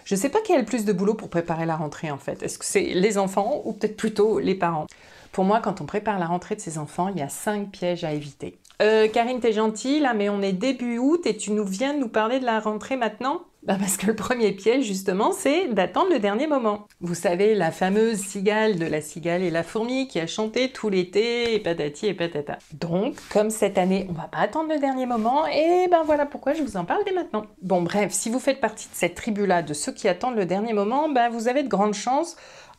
Je ne sais pas qui a le plus de boulot pour préparer la rentrée en fait. Est-ce que c'est les enfants ou peut-être plutôt les parents? Pour moi, quand on prépare la rentrée de ses enfants, il y a 5 pièges à éviter. Karine, t'es gentille là, mais on est début août et tu viens de nous parler de la rentrée maintenant? Bah parce que le premier piège, justement, c'est d'attendre le dernier moment. Vous savez, la fameuse cigale de La Cigale et la Fourmi qui a chanté tout l'été, et patati et patata. Donc, comme cette année, on va pas attendre le dernier moment, et ben voilà pourquoi je vous en parle dès maintenant. Bon, bref, si vous faites partie de cette tribu-là, de ceux qui attendent le dernier moment, ben vous avez de grandes chances.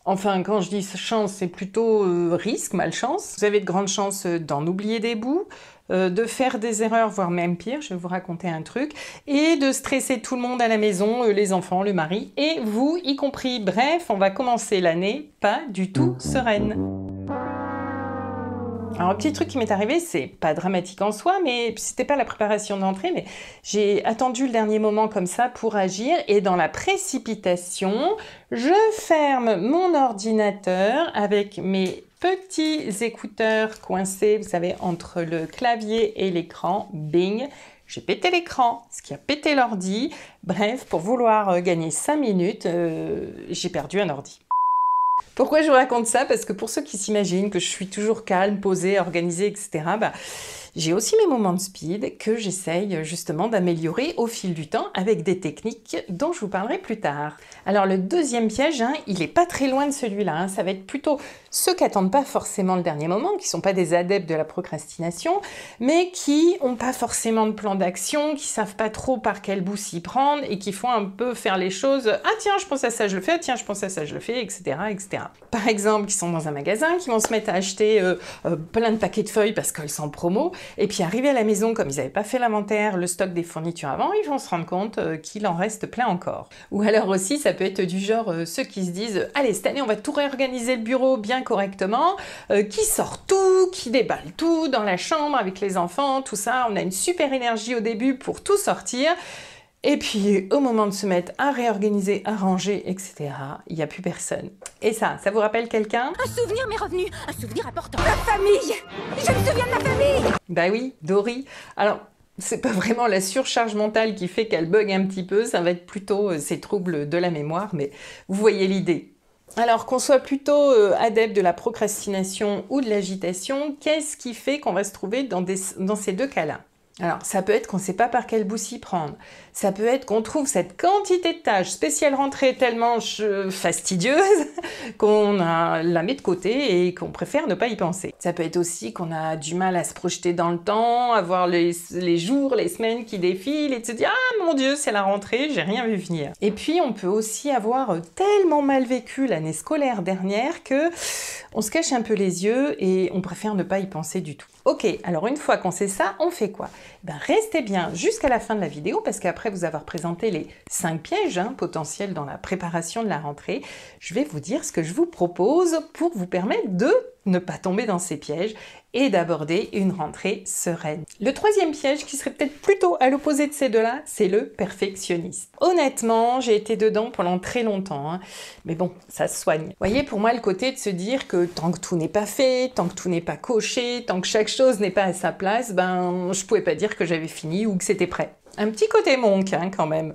Enfin, quand je dis chance, c'est plutôt risque, malchance. Vous avez de grandes chances d'en oublier des bouts, de faire des erreurs, voire même pire, je vais vous raconter un truc, et de stresser tout le monde à la maison, les enfants, le mari, et vous y compris. Bref, on va commencer l'année pas du tout sereine. Alors, un petit truc qui m'est arrivé, c'est pas dramatique en soi, mais c'était pas la préparation d'entrée, mais j'ai attendu le dernier moment comme ça pour agir, et dans la précipitation, je ferme mon ordinateur avec mes petits écouteurs coincés, vous savez, entre le clavier et l'écran, bing, j'ai pété l'écran, ce qui a pété l'ordi. Bref, pour vouloir gagner 5 minutes, j'ai perdu un ordi. Pourquoi je vous raconte ça? Parce que pour ceux qui s'imaginent que je suis toujours calme, posée, organisée, etc., bah, j'ai aussi mes moments de speed que j'essaye justement d'améliorer au fil du temps avec des techniques dont je vous parlerai plus tard. Alors le deuxième piège, il n'est pas très loin de celui-là. Ça va être plutôt ceux qui n'attendent pas forcément le dernier moment, qui ne sont pas des adeptes de la procrastination, mais qui n'ont pas forcément de plan d'action, qui ne savent pas trop par quel bout s'y prendre et qui font un peu faire les choses « Ah tiens, je pense à ça, je le fais, ah, tiens, je pense à ça, je le fais, etc. etc. » Par exemple, qui sont dans un magasin, qui vont se mettre à acheter plein de paquets de feuilles parce qu'elles sont en promo, et puis arriver à la maison, comme ils n'avaient pas fait l'inventaire, le stock des fournitures avant, ils vont se rendre compte qu'il en reste plein encore. Ou alors aussi, ça peut être du genre ceux qui se disent « Allez, cette année, on va tout réorganiser le bureau bien correctement », qui sort tout, qui déballe tout dans la chambre avec les enfants, tout ça. On a une super énergie au début pour tout sortir. Et puis, au moment de se mettre à réorganiser, à ranger, etc., il n'y a plus personne. Et ça vous rappelle quelqu'un? Un souvenir m'est revenu, un souvenir important. La famille! Je me souviens de la famille! Bah oui, Dory. Alors, c'est pas vraiment la surcharge mentale qui fait qu'elle bug un petit peu, ça va être plutôt ces troubles de la mémoire, mais vous voyez l'idée. Alors, qu'on soit plutôt adepte de la procrastination ou de l'agitation, qu'est-ce qui fait qu'on va se trouver dans ces deux cas-là? Alors, ça peut être qu'on ne sait pas par quel bout s'y prendre. Ça peut être qu'on trouve cette quantité de tâches spéciale rentrée tellement fastidieuse qu'on la met de côté et qu'on préfère ne pas y penser. Ça peut être aussi qu'on a du mal à se projeter dans le temps, à voir les jours, les semaines qui défilent et de se dire « Ah mon Dieu, c'est la rentrée, j'ai rien vu venir ». Et puis, on peut aussi avoir tellement mal vécu l'année scolaire dernière que on se cache un peu les yeux et on préfère ne pas y penser du tout. Ok, alors une fois qu'on sait ça, on fait quoi? Restez bien jusqu'à la fin de la vidéo parce qu'après vous avoir présenté les 5 pièges potentiels dans la préparation de la rentrée, je vais vous dire ce que je vous propose pour vous permettre de ne pas tomber dans ces pièges et d'aborder une rentrée sereine. Le troisième piège, qui serait peut-être plutôt à l'opposé de ces deux-là, c'est le perfectionniste. Honnêtement, j'ai été dedans pendant très longtemps, mais bon, ça se soigne. Vous voyez, pour moi, le côté de se dire que tant que tout n'est pas fait, tant que tout n'est pas coché, tant que chaque chose n'est pas à sa place, je pouvais pas dire que j'avais fini ou que c'était prêt. Un petit côté monk, quand même.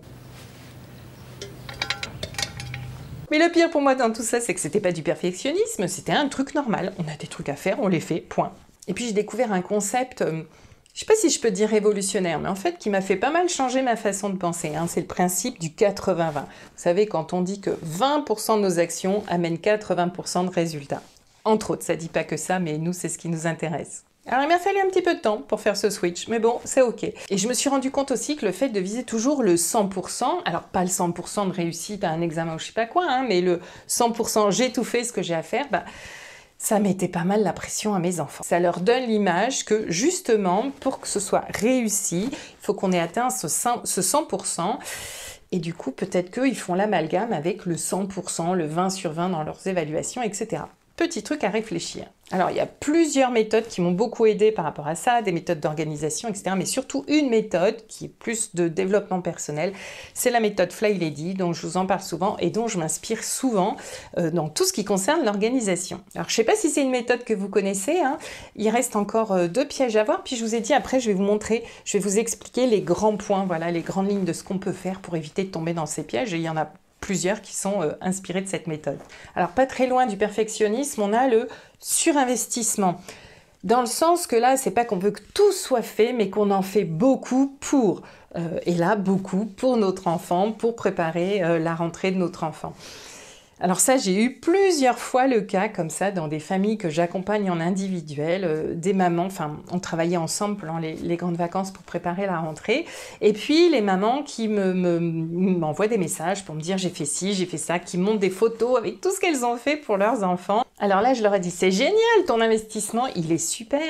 Mais le pire pour moi dans tout ça, c'est que c'était pas du perfectionnisme, c'était un truc normal. On a des trucs à faire, on les fait, point. Et puis j'ai découvert un concept, je sais pas si je peux dire révolutionnaire, mais en fait qui m'a fait pas mal changer ma façon de penser. C'est le principe du 80-20. Vous savez, quand on dit que 20% de nos actions amènent 80% de résultats. Entre autres, ça dit pas que ça, mais nous, c'est ce qui nous intéresse. Alors il m'a fallu un petit peu de temps pour faire ce switch, mais bon, c'est ok. Et je me suis rendu compte aussi que le fait de viser toujours le 100%, alors pas le 100% de réussite à un examen ou je sais pas quoi, mais le 100% j'ai tout fait ce que j'ai à faire, ça mettait pas mal la pression à mes enfants. Ça leur donne l'image que justement, pour que ce soit réussi, il faut qu'on ait atteint ce 100%. Et du coup, peut-être qu'ils font l'amalgame avec le 100%, le 20 sur 20 dans leurs évaluations, etc. Petit truc à réfléchir. Alors, il y a plusieurs méthodes qui m'ont beaucoup aidé par rapport à ça, des méthodes d'organisation, etc. Mais surtout une méthode qui est plus de développement personnel, c'est la méthode Fly Lady, dont je vous en parle souvent et dont je m'inspire souvent dans tout ce qui concerne l'organisation. Alors, je ne sais pas si c'est une méthode que vous connaissez, il reste encore 2 pièges à voir, puis je vous ai dit après, je vais vous montrer, je vais vous expliquer les grands points, voilà, les grandes lignes de ce qu'on peut faire pour éviter de tomber dans ces pièges, et il y en a plusieurs qui sont inspirés de cette méthode. Alors pas très loin du perfectionnisme, on a le surinvestissement. Dans le sens que là, c'est pas qu'on veut que tout soit fait, mais qu'on en fait beaucoup pour. Et là, beaucoup pour notre enfant, pour préparer la rentrée de notre enfant. Alors ça, j'ai eu plusieurs fois le cas comme ça dans des familles que j'accompagne en individuel, des mamans, enfin on travaillait ensemble pendant les grandes vacances pour préparer la rentrée, et puis les mamans qui m'envoient des messages pour me dire j'ai fait ci, j'ai fait ça, qui montrent des photos avec tout ce qu'elles ont fait pour leurs enfants. Alors là, je leur ai dit c'est génial, ton investissement, il est super.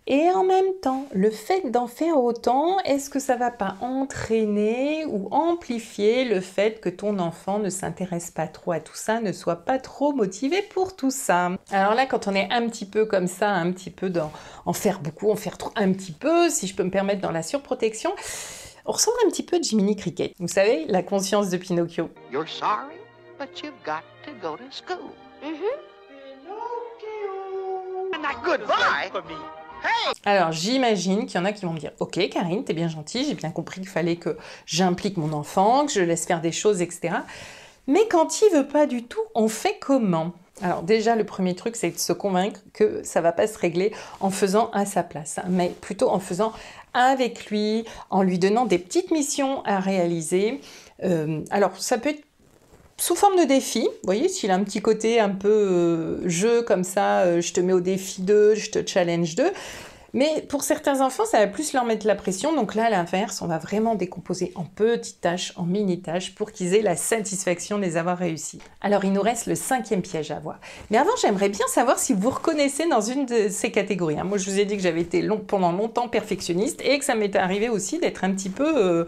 Et en même temps, le fait d'en faire autant, est-ce que ça va pas entraîner ou amplifier le fait que ton enfant ne s'intéresse pas trop à tout ça, ne soit pas trop motivé pour tout ça? Alors là, quand on est un petit peu comme ça, un petit peu dans en faire beaucoup, en faire trop, un petit peu, si je peux me permettre, dans la surprotection, on ressemble un petit peu à Jiminy Cricket. Vous savez, la conscience de Pinocchio. You're sorry, but you've got to go to school. And that goodbye. Alors j'imagine qu'il y en a qui vont me dire « Ok Karine, t'es bien gentille, j'ai bien compris qu'il fallait que j'implique mon enfant, que je le laisse faire des choses, etc. » Mais quand il veut pas du tout, on fait comment? Alors déjà, le premier truc, c'est de se convaincre que ça va pas se régler en faisant à sa place, hein, mais plutôt en faisant avec lui, en lui donnant des petites missions à réaliser. Alors ça peut être sous forme de défi, vous voyez, s'il a un petit côté un peu jeu comme ça, je te mets au défi 2, je te challenge 2. Mais pour certains enfants, ça va plus leur mettre la pression. Donc là, à l'inverse, on va vraiment décomposer en petites tâches, en mini-tâches, pour qu'ils aient la satisfaction de les avoir réussis. Alors, il nous reste le 5e piège à voir. Mais avant, j'aimerais bien savoir si vous reconnaissez dans une de ces catégories. Moi, je vous ai dit que j'avais été pendant longtemps perfectionniste et que ça m'était arrivé aussi d'être un petit peu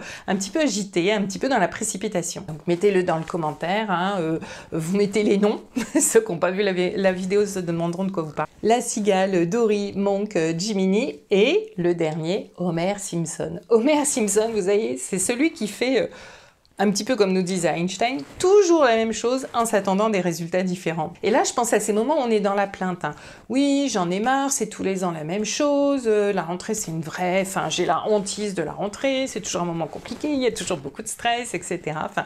agitée, un petit peu dans la précipitation. Donc, mettez-le dans le commentaire. Hein, vous mettez les noms. Ceux qui n'ont pas vu la vidéo se demanderont de quoi vous parlez. La cigale, Dory, Monk, Jiminy et le dernier, Homer Simpson. Homer Simpson, vous voyez, c'est celui qui fait, un petit peu comme nous disait Einstein, toujours la même chose en s'attendant des résultats différents. Et là, je pense à ces moments où on est dans la plainte. Hein. Oui, j'en ai marre, c'est tous les ans la même chose, la rentrée c'est une vraie, enfin j'ai la hantise de la rentrée, c'est toujours un moment compliqué, il y a toujours beaucoup de stress, etc. Enfin,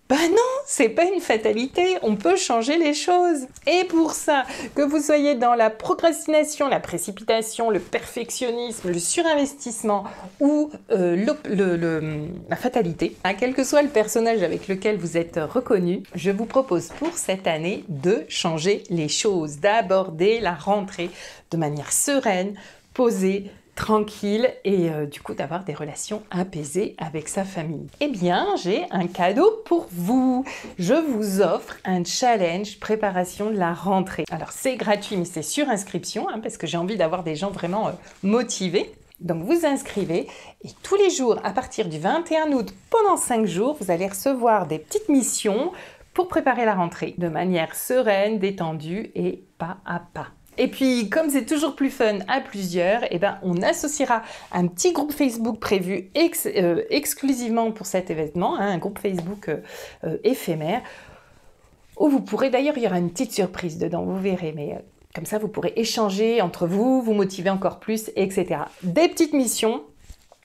bah non, c'est pas une fatalité, on peut changer les choses. Et pour ça, que vous soyez dans la procrastination, la précipitation, le perfectionnisme, le surinvestissement ou la fatalité, hein, quel que soit le personnage avec lequel vous êtes reconnu, je vous propose pour cette année de changer les choses, d'aborder la rentrée de manière sereine, posée, tranquille et du coup d'avoir des relations apaisées avec sa famille. Eh bien, j'ai un cadeau pour vous. Je vous offre un challenge préparation de la rentrée. Alors, c'est gratuit, mais c'est sur inscription, hein, parce que j'ai envie d'avoir des gens vraiment motivés. Donc, vous inscrivez et tous les jours, à partir du 21 août, pendant 5 jours, vous allez recevoir des petites missions pour préparer la rentrée de manière sereine, détendue et pas à pas. Et puis, comme c'est toujours plus fun à plusieurs, eh ben, on associera un petit groupe Facebook prévu exclusivement pour cet événement, hein, un groupe Facebook éphémère, où vous pourrez, d'ailleurs, il y aura une petite surprise dedans, vous verrez, mais comme ça, vous pourrez échanger entre vous, vous motiver encore plus, etc. Des petites missions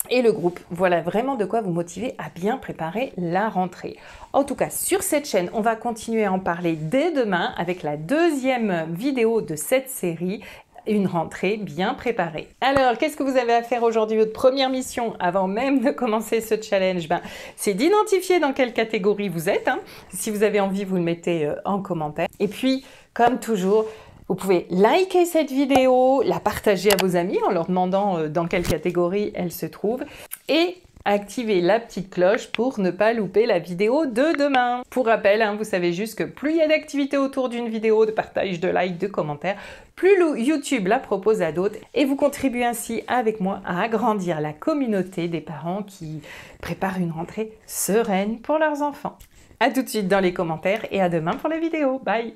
et le groupe. Voilà vraiment de quoi vous motiver à bien préparer la rentrée. En tout cas, sur cette chaîne, on va continuer à en parler dès demain avec la 2e vidéo de cette série, une rentrée bien préparée. Alors, qu'est-ce que vous avez à faire aujourd'hui? Votre première mission, avant même de commencer ce challenge, c'est d'identifier dans quelle catégorie vous êtes. Hein. Si vous avez envie, vous le mettez en commentaire. Et puis, comme toujours, vous pouvez liker cette vidéo, la partager à vos amis en leur demandant dans quelle catégorie elle se trouve et activer la petite cloche pour ne pas louper la vidéo de demain. Pour rappel, hein, vous savez juste que plus il y a d'activités autour d'une vidéo, de partage, de like, de commentaires, plus YouTube la propose à d'autres et vous contribuez ainsi avec moi à agrandir la communauté des parents qui préparent une rentrée sereine pour leurs enfants. À tout de suite dans les commentaires et à demain pour la vidéo. Bye!